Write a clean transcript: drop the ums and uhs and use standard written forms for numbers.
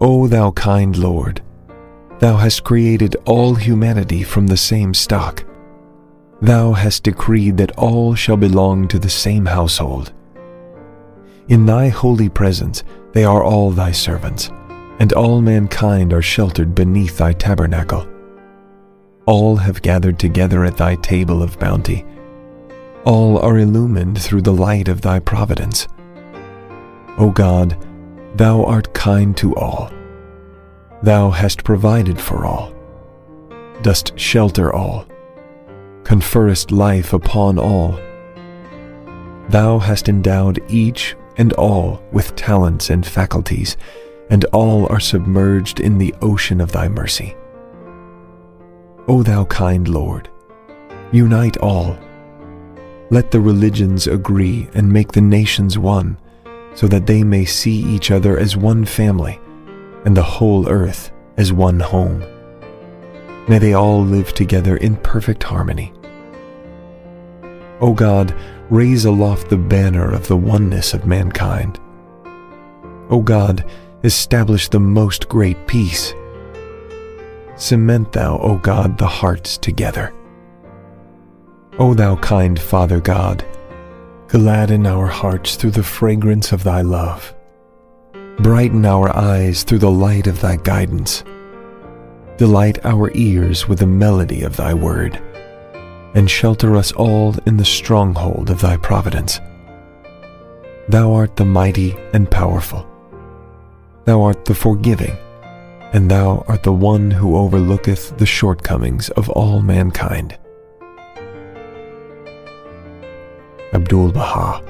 O thou kind Lord, thou hast created all humanity from the same stock. Thou hast decreed that all shall belong to the same household. In thy holy presence they are all thy servants, and all mankind are sheltered beneath thy tabernacle. All have gathered together at thy table of bounty. All are illumined through the light of thy providence. O God, thou art kind to all. Thou hast provided for all, dost shelter all, conferrest life upon all. Thou hast endowed each and all with talents and faculties, and all are submerged in the ocean of thy mercy. O thou kind Lord, unite all. Let the religions agree and make the nations one, so that they may see each other as one family, and the whole earth as one home. May they all live together in perfect harmony. O God, raise aloft the banner of the oneness of mankind. O God, establish the most great peace. Cement thou, O God, the hearts together. O thou kind Father God, gladden our hearts through the fragrance of thy love. Brighten our eyes through the light of thy guidance. Delight our ears with the melody of thy word, and shelter us all in the stronghold of thy providence. Thou art the mighty and powerful. Thou art the forgiving, and thou art the one who overlooketh the shortcomings of all mankind. Abdu'l-Baha.